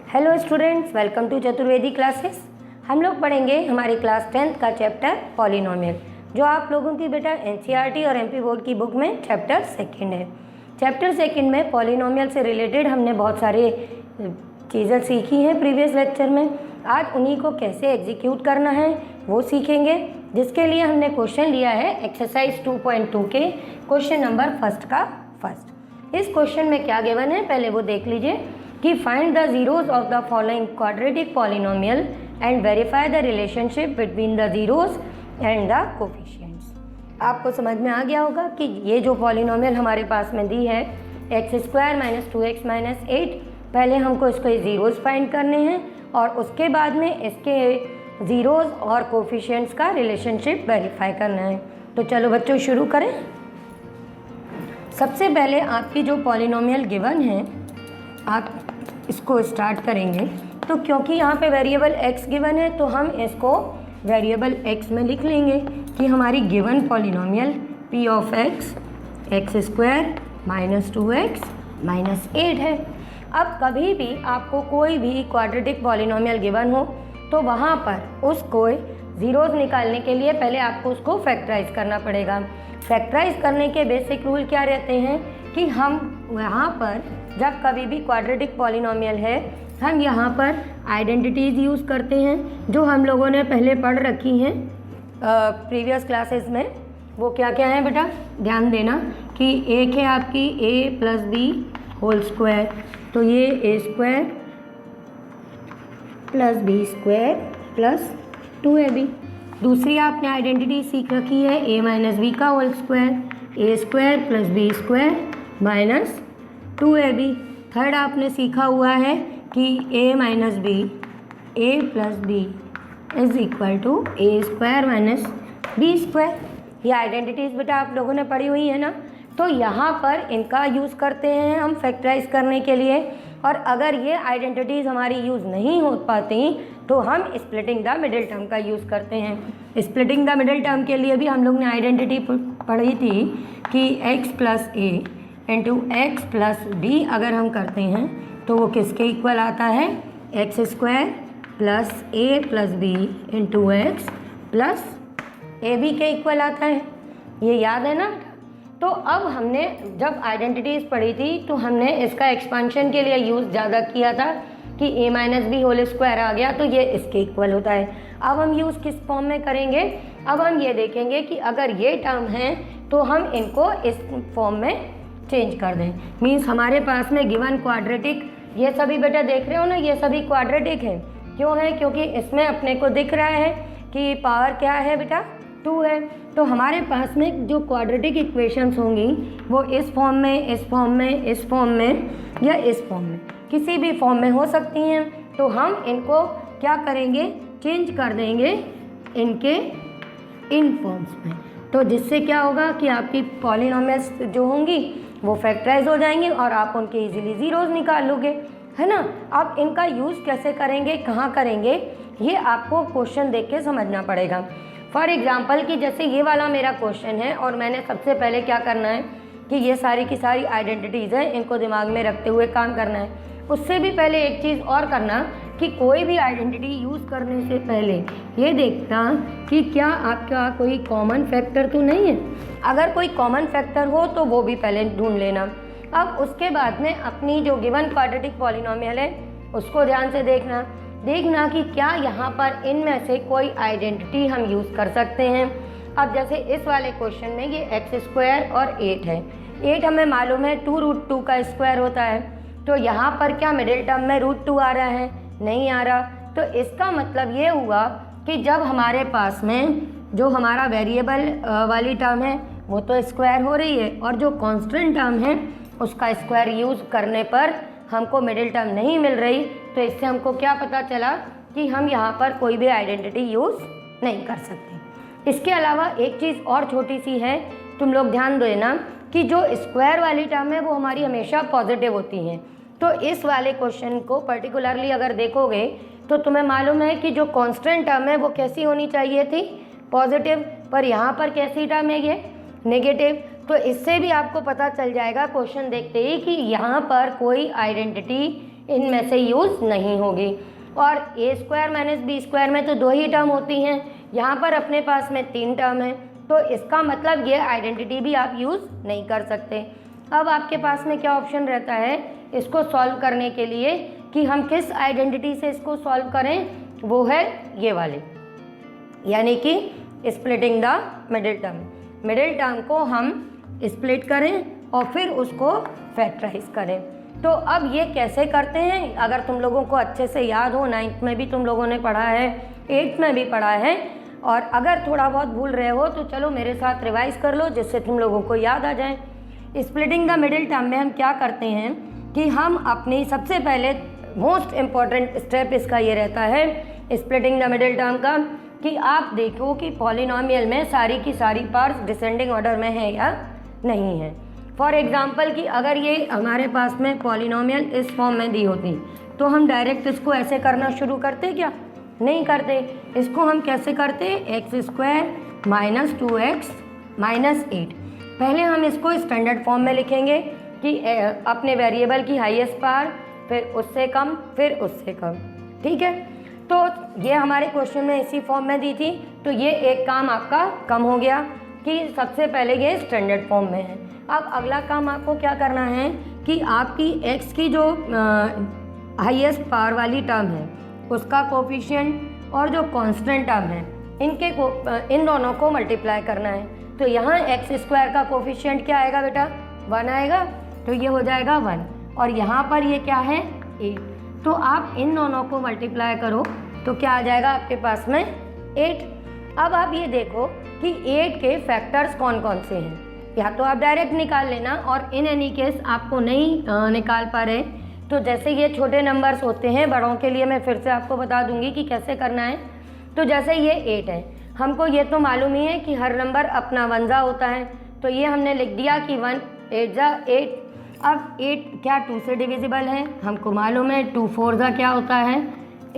Hello students, welcome to Chaturvedi Classes. हम लोग पढ़ेंगे हमारी क्लास 10th का चैप्टर पॉलिनोमियल, जो आप लोगों की बेटा एनसीईआरटी और एमपी बोर्ड की बुक में चैप्टर सेकंड है। चैप्टर सेकंड में पॉलिनोमियल से रिलेटेड हमने बहुत सारे चीज़ें सीखी हैं प्रीवियस लेक्चर में। आज उन्हीं को कैसे एग्जीक्यूट करना है वो सीखेंगे, जिसके लिए हमने क्वेश्चन लिया है एक्सरसाइज 2.2 के क्वेश्चन नंबर फर्स्ट का फर्स्ट। इस क्वेश्चन में क्या गिवन है पहले वो देख लीजिए कि find the zeros of the following quadratic polynomial and verify the relationship between the zeros and the coefficients. आपको समझ में आ गया होगा कि ये जो पॉलिनोमियल हमारे पास में दी है x² - 2x - 8, पहले हमको इसको जीरोज फाइंड करने हैं और उसके बाद में इसके जीरोज और कोफिशिएंट्स का रिलेशनशिप वेरीफाई करना है। तो चलो बच्चों शुरू करें। सबसे पहले आपकी जो पॉलिनोमियल गिवन है आप इसको स्टार्ट करेंगे। तो क्योंकि यहाँ पे वेरिएबल x गिवन है तो हम इसको वेरिएबल x में लिख लेंगे कि हमारी given polynomial p of x x² - 2x - 8 है। अब कभी भी आपको कोई भी क्वाड्रेटिक पॉलिनोमियल गिवन हो तो वहाँ पर उसको ज़ीरोज़ निकालने के लिए पहले आपको उसको फैक्टराइज करना पड़ेगा। फैक्टराइज करने के बेसिक रूल क्या रहते हैं कि हम यहाँ पर जब कभी भी क्वाड्रेटिक पॉलिनोमियल है हम यहाँ पर आइडेंटिटीज़ यूज़ करते हैं जो हम लोगों ने पहले पढ़ रखी हैं प्रीवियस क्लासेस में। वो क्या क्या है बेटा, ध्यान देना कि एक है आपकी a + b होल स्क्वायर, तो ये a² + b² + 2ab। दूसरी आपने आइडेंटिटी सीख रखी है a - b का whole square, a² + b² - 2ab। Third आपने सीखा हुआ है कि a - b a + b = a² - b²। ये आइडेंटिटीज़ बेटा आप लोगों ने पढ़ी हुई है ना। तो यहाँ पर इनका यूज़ करते हैं हम फैक्टराइज करने के लिए, और अगर ये आइडेंटिटीज़ हमारी यूज़ नहीं हो पाती तो हम स्प्लिटिंग द मिडिल टर्म का यूज़ करते हैं। स्प्लिटिंग द मिडिल टर्म के लिए भी हम लोग ने आइडेंटिटी पढ़ी थी कि x + a × x + b अगर हम करते हैं तो वो किसके इक्वल आता है, x² + a + b × x + ab के इक्वल आता है। ये याद है ना। तो अब हमने जब आइडेंटिटीज़ पढ़ी थी तो हमने इसका एक्सपांशन के लिए यूज़ ज़्यादा किया था कि a - b होल स्क्वायर आ गया तो ये इसके इक्वल होता है। अब हम यूज़ किस फॉर्म में करेंगे, अब हम ये देखेंगे कि अगर ये टर्म है तो हम इनको इस फॉर्म में चेंज कर दें। मीन्स हमारे पास में गिवन क्वाड्रेटिक, ये सभी बेटा देख रहे हो ना, ये सभी क्वाड्रेटिक है। क्यों है, क्योंकि इसमें अपने को दिख रहा है कि पावर क्या है बेटा, 2 है। तो हमारे पास में जो क्वाड्रेटिक इक्वेशंस होंगी वो इस फॉर्म में, इस फॉर्म में, इस फॉर्म में या इस फॉर्म में, किसी भी फॉर्म में हो सकती हैं। तो हम इनको क्या करेंगे, चेंज कर देंगे इनके इन फॉर्म्स में। तो जिससे क्या होगा कि आपकी पॉलिनोमियल्स जो होंगी वो फैक्टराइज हो जाएंगी और आप उनके इजीली ज़ीरोज़ निकाल लोगे, है ना। अब इनका यूज़ कैसे करेंगे, कहाँ करेंगे, ये आपको क्वेश्चन देख के समझना पड़ेगा। फॉर एग्जाम्पल कि जैसे ये वाला मेरा क्वेश्चन है और मैंने सबसे पहले क्या करना है कि ये सारी की सारी आइडेंटिटीज़ हैं, इनको दिमाग में रखते हुए काम करना है। उससे भी पहले एक चीज़ और करना कि कोई भी आइडेंटिटी यूज़ करने से पहले ये देखना कि क्या आपका कोई कॉमन फैक्टर तो नहीं है। अगर कोई कॉमन फैक्टर हो तो वो भी पहले ढूंढ लेना। अब उसके बाद में अपनी जो गिवन क्वाड्रेटिक पॉलिनोमियल है उसको ध्यान से देखना कि क्या यहाँ पर इनमें से कोई आइडेंटिटी हम यूज़ कर सकते हैं। अब जैसे इस वाले क्वेश्चन में ये x² और 8 है। 8 हमें मालूम है 2√2 का स्क्वायर होता है, तो यहाँ पर क्या मिडिल टर्म में √2 आ रहा है, नहीं आ रहा। तो इसका मतलब ये हुआ कि जब हमारे पास में जो हमारा वेरिएबल वाली टर्म है वो तो स्क्वायर हो रही है और जो कांस्टेंट टर्म है उसका स्क्वायर यूज़ करने पर हमको मिडिल टर्म नहीं मिल रही। तो इससे हमको क्या पता चला कि हम यहाँ पर कोई भी आइडेंटिटी यूज़ नहीं कर सकते। इसके अलावा एक चीज़ और छोटी सी है, तुम लोग ध्यान देना कि जो स्क्वायर वाली टर्म है वो हमारी हमेशा पॉजिटिव होती हैं। तो इस वाले क्वेश्चन को पर्टिकुलरली अगर देखोगे तो तुम्हें मालूम है कि जो कांस्टेंट टर्म है वो कैसी होनी चाहिए थी, पॉजिटिव, पर यहाँ पर कैसी टर्म है ये, नेगेटिव। तो इससे भी आपको पता चल जाएगा क्वेश्चन देखते ही कि यहाँ पर कोई आइडेंटिटी इनमें से यूज़ नहीं होगी। और ए स्क्वायर माइनस बी स्क्वायर में तो 2 ही टर्म होती हैं, यहाँ पर अपने पास में 3 टर्म है, तो इसका मतलब ये आइडेंटिटी भी आप यूज़ नहीं कर सकते। अब आपके पास में क्या ऑप्शन रहता है इसको सॉल्व करने के लिए कि हम किस आइडेंटिटी से इसको सॉल्व करें, वो है ये वाले, यानी कि splitting the middle term. Middle term को हम स्प्लिट करें और फिर उसको फैक्टराइज करें। तो अब ये कैसे करते हैं, अगर तुम लोगों को अच्छे से याद हो, 9th में भी तुम लोगों ने पढ़ा है, 8th में भी पढ़ा है, और अगर थोड़ा बहुत भूल रहे हो तो चलो मेरे साथ रिवाइज कर लो जिससे तुम लोगों को याद आ जाए। स्प्लिटिंग द मिडिल टर्म में हम क्या करते हैं कि हम अपनी सबसे पहले मोस्ट इम्पॉर्टेंट स्टेप इसका ये रहता है स्प्लिटिंग द मिडिल टर्म का, कि आप देखो कि पॉलिनॉमियल में सारी की सारी पार्ट्स डिसेंडिंग ऑर्डर में है या नहीं है। फॉर एग्जाम्पल कि अगर ये हमारे पास में पॉलिनॉमियल इस फॉर्म में दी होती तो हम डायरेक्ट इसको ऐसे करना शुरू करते क्या? नहीं करते। इसको हम कैसे करते? X square minus 2x minus 8। पहले हम इसको स्टैंडर्ड फॉर्म में लिखेंगे कि अपने वेरिएबल की हाईएस्ट पावर, फिर उससे कम, फिर उससे कम। ठीक है, तो ये हमारे क्वेश्चन में इसी फॉर्म में दी थी, तो ये एक काम आपका कम हो गया कि सबसे पहले ये स्टैंडर्ड फॉर्म में है। अब अगला काम आपको क्या करना है कि आपकी x की जो हाईएस्ट पावर वाली टर्म है उसका कोफिशिएंट और जो कांस्टेंट टर्म है इन दोनों को मल्टीप्लाई करना है। तो यहाँ एक्स स्क्वायर का कोफिशिएंट क्या आएगा बेटा? 1 आएगा, तो ये हो जाएगा 1, और यहाँ पर ये क्या है? 8। तो आप इन दोनों को मल्टीप्लाई करो तो क्या आ जाएगा आपके पास में? 8। अब आप ये देखो कि 8 के फैक्टर्स कौन कौन से हैं, या तो आप डायरेक्ट निकाल लेना, और इन एनी केस आपको नहीं निकाल पा रहे तो जैसे ये छोटे नंबर्स होते हैं, बड़ों के लिए मैं फिर से आपको बता दूंगी कि कैसे करना है। तो जैसे ये 8 है, हमको ये तो मालूम ही है कि हर नंबर अपना 1 जा होता है, तो ये हमने लिख दिया कि 1 8 जा 8। अब 8 क्या 2 से डिविजिबल है? हमको मालूम है 2 4 जा क्या होता है?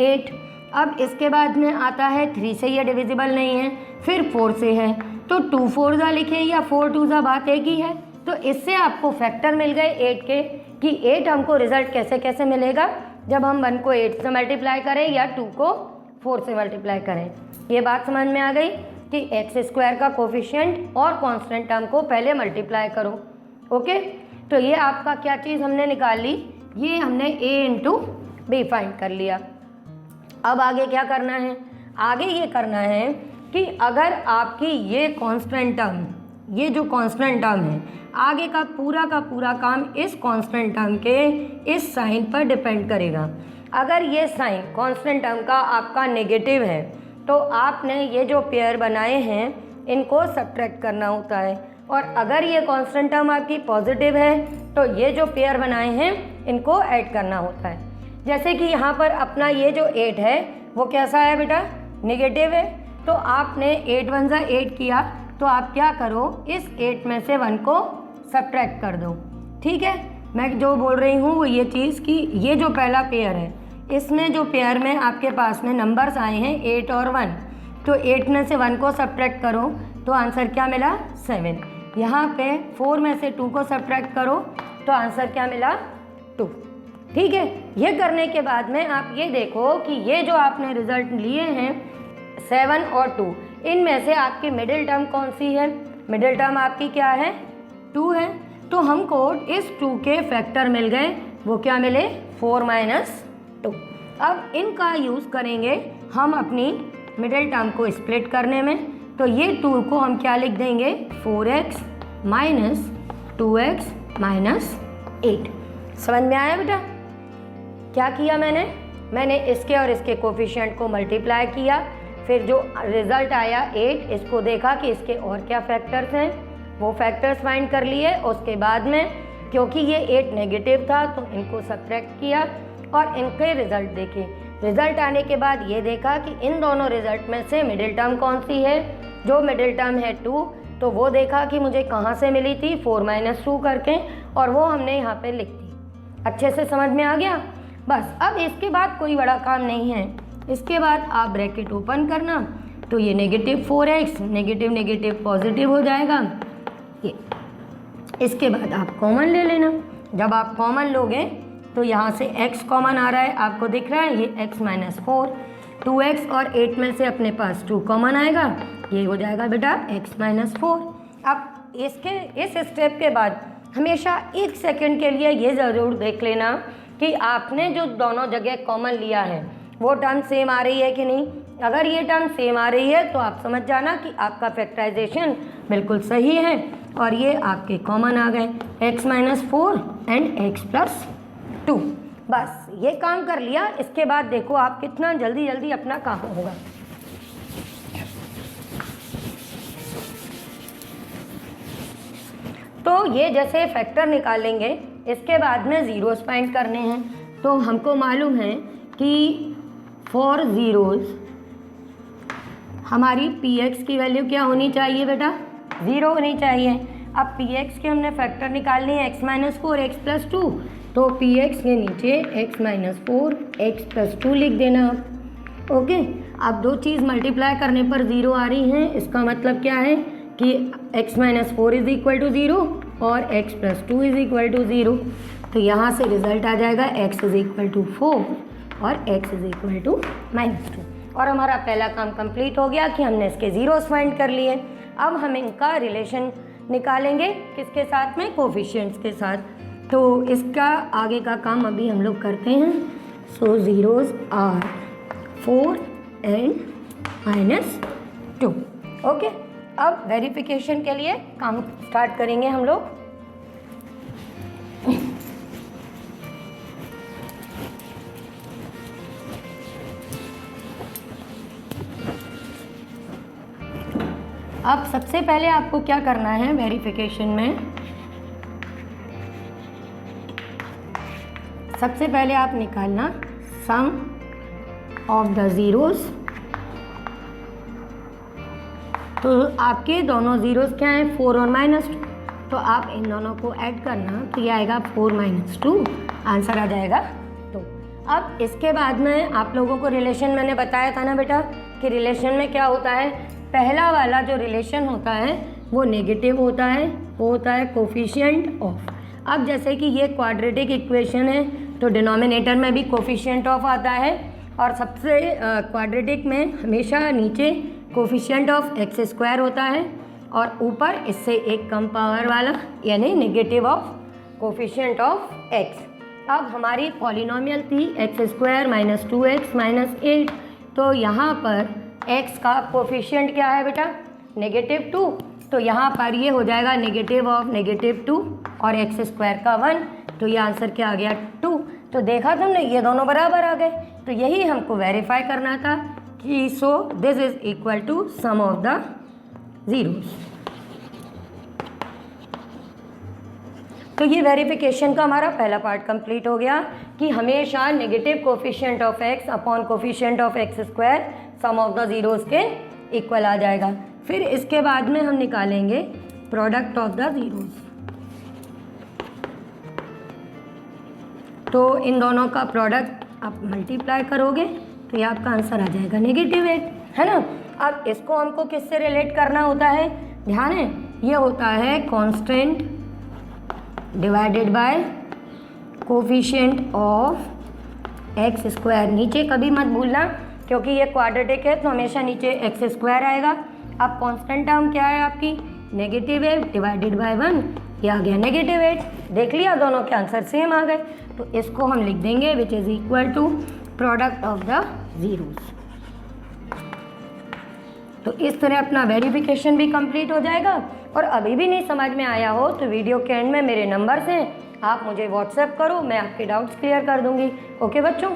8। अब इसके बाद में आता है 3 से ये डिविजिबल नहीं है, फिर 4 से है, तो 2 4 जा लिखें या 4 2 जा, बात एक ही है। तो इससे आपको फैक्टर मिल गए 8 के, कि 8 हमको रिजल्ट कैसे कैसे मिलेगा जब हम 1 को 8 से मल्टीप्लाई करें या 2 को 4 से मल्टीप्लाई करें। ये बात समझ में आ गई कि एक्स स्क्वायर का कोफिशिएंट और कांस्टेंट टर्म को पहले मल्टीप्लाई करो। ओके, तो ये आपका क्या चीज़ हमने निकाल ली, ये हमने a इंटू बी फाइंड कर लिया। अब आगे क्या करना है? आगे ये करना है कि अगर आपकी ये कांस्टेंट टर्म, ये जो कांस्टेंट टर्म है, आगे का पूरा काम इस कांस्टेंट टर्म के इस साइन पर डिपेंड करेगा। अगर ये साइन कांस्टेंट टर्म का आपका नेगेटिव है तो आपने ये जो पेयर बनाए हैं इनको सब्ट्रैक्ट करना होता है, और अगर ये कांस्टेंट टर्म आपकी पॉजिटिव है तो ये जो पेयर बनाए हैं इनको ऐड करना होता है। जैसे कि यहाँ पर अपना ये जो 8 है वो कैसा है बेटा? नेगेटिव है। तो आपने 8 1 जा 8 किया, तो आप क्या करो, इस 8 में से 1 को सब्ट्रैक्ट कर दो। ठीक है, मैं जो बोल रही हूँ वो ये चीज़ कि ये जो पहला पेयर है, इसमें जो पेयर में आपके पास में नंबर्स आए हैं 8 और 1, तो 8 में से 1 को सब्ट्रैक्ट करो तो आंसर क्या मिला? 7। यहाँ पे 4 में से 2 को सब्ट्रैक्ट करो तो आंसर क्या मिला? 2। ठीक है, ये करने के बाद में आप ये देखो कि ये जो आपने रिजल्ट लिए हैं 7 और 2, इनमें से आपकी मिडिल टर्म कौन सी है? मिडिल टर्म आपकी क्या है? 2 है। तो हमको इस 2 के फैक्टर मिल गए, वो क्या मिले? 4 माइनस 2। अब इनका यूज़ करेंगे हम अपनी मिडिल टर्म को स्प्लिट करने में, तो ये 2 को हम क्या लिख देंगे? 4x minus 2x minus 8। समझ में आया बेटा? क्या किया मैंने इसके और इसके कोफिशिएंट को मल्टीप्लाई किया, फिर जो रिज़ल्ट आया 8, इसको देखा कि इसके और क्या फैक्टर्स हैं, वो फैक्टर्स फाइंड कर लिए। उसके बाद में क्योंकि ये 8 नेगेटिव था तो इनको सब्ट्रैक्ट किया और इनके रिज़ल्ट देखे। रिज़ल्ट आने के बाद ये देखा कि इन दोनों रिज़ल्ट में से मिडिल टर्म कौन सी है। जो मिडिल टर्म है 2, तो वो देखा कि मुझे कहाँ से मिली थी, 4 माइनस 2 करके, और वो हमने यहाँ पे लिख दी। अच्छे से समझ में आ गया? बस अब इसके बाद कोई बड़ा काम नहीं है। इसके बाद आप ब्रैकेट ओपन करना, तो ये negative 4x negative negative positive हो जाएगा ये। इसके बाद आप कॉमन ले लेना। जब आप कॉमन लोगे तो यहाँ से x कॉमन आ रहा है, आपको दिख रहा है ये x माइनस 4, 2x और 8 में से अपने पास 2 कॉमन आएगा, ये हो जाएगा बेटा x माइनस 4। अब इस स्टेप के बाद हमेशा 1 सेकंड के लिए ये ज़रूर देख लेना कि आपने जो दोनों जगह कॉमन लिया है वो टर्म सेम आ रही है कि नहीं। अगर ये टर्म सेम आ रही है तो आप समझ जाना कि आपका फैक्टराइजेशन बिल्कुल सही है और ये आपके कॉमन आ गए, x minus 4 and x plus 2। बस ये काम कर लिया। इसके बाद देखो आप कितना जल्दी जल्दी अपना काम होगा। तो ये जैसे फैक्टर निकालेंगे, इसके बाद में ज़ीरोस फाइंड करने हैं। तो हमको मालूम है कि फॉर ज़ीरोस हमारी px की वैल्यू क्या होनी चाहिए बेटा, 0 होनी चाहिए। अब px के हमने फैक्टर निकालनी है x माइनस 4 x प्लस 2, तो px के नीचे x माइनस 4 x प्लस 2 लिख देना आप। ओके, अब दो चीज़ मल्टीप्लाई करने पर 0 आ रही हैं, इसका मतलब क्या है कि x minus 4 is equal to 0 और x plus 2 is equal to 0। तो यहाँ से रिजल्ट आ जाएगा x इज इक्वल टू 4 और x is equal to minus 2। और हमारा पहला काम कंप्लीट हो गया कि हमने इसके ज़ीरोस फाइंड कर लिए। अब हम इनका रिलेशन निकालेंगे किसके साथ में, कोफिशिएंट्स के साथ। तो इसका आगे का काम अभी हम लोग करते हैं। So zeros are 4 and minus 2। Okay, अब वेरिफिकेशन के लिए काम स्टार्ट करेंगे हम लोग। अब सबसे पहले आपको क्या करना है वेरिफिकेशन में, सबसे पहले आप निकालना सम ऑफ द ज़ीरोस। तो आपके दोनों ज़ीरोस क्या हैं, 4 और माइनस 2, तो आप इन दोनों को ऐड करना तो ये आएगा 4 माइनस 2, आंसर आ जाएगा 2। अब इसके बाद में आप लोगों को रिलेशन मैंने बताया था ना बेटा कि रिलेशन में क्या होता है, पहला वाला जो रिलेशन होता है वो नेगेटिव होता है, वो होता है कोफिशिएंट ऑफ। अब जैसे कि ये क्वाड्रेटिक इक्वेशन है तो डिनोमिनेटर में भी कोफिशिएंट ऑफ आता है और सबसे क्वाड्रेटिक में हमेशा नीचे कोफिशिएंट ऑफ एक्स स्क्वायर होता है और ऊपर इससे एक कम पावर वाला यानी negative of coefficient of x. अब हमारी पॉलिनोमियल थी x square minus 2x minus 8, तो यहाँ पर x का कोफिशिएंट क्या है बेटा, नेगेटिव 2, तो यहाँ पर ये हो जाएगा नेगेटिव ऑफ नेगेटिव 2 और एक्स स्क्वायर का 1, तो ये आंसर क्या आ गया 2। तो देखा तुमने ये दोनों बराबर आ गए, तो यही हमको वेरीफाई करना था कि so this is equal to sum of the zeros. तो ये वेरिफिकेशन का हमारा पहला पार्ट कंप्लीट हो गया कि हमेशा negative coefficient of x upon coefficient of x square sum of the zeros के इक्वल आ जाएगा। फिर इसके बाद में हम निकालेंगे प्रोडक्ट ऑफ द ज़ीरोस। तो इन दोनों का प्रोडक्ट आप मल्टीप्लाई करोगे तो ये आपका आंसर आ जाएगा नेगेटिव 8, है ना। अब इसको हमको किससे रिलेट करना होता है, ध्यान है, ये होता है constant divided by coefficient of x square. नीचे कभी मत भूलना क्योंकि ये क्वाड्रेटिक है तो हमेशा नीचे एक्स स्क्वायर आएगा। अब कांस्टेंट टर्म क्या है आपकी, नेगेटिव 8 डिवाइडेड बाय 1, ये आ गया नेगेटिव 8। देख लिया दोनों के आंसर सेम आ गए, तो इसको हम लिख देंगे which is equal to product of the zeros. तो इस तरह अपना वेरिफिकेशन भी कंप्लीट हो जाएगा। और अभी भी नहीं समझ में आया हो तो वीडियो के एंड में मेरे नंबर्स हैं, आप मुझे व्हाट्सएप करो, मैं आपके डाउट्स क्लियर कर दूंगी। ओके बच्चों।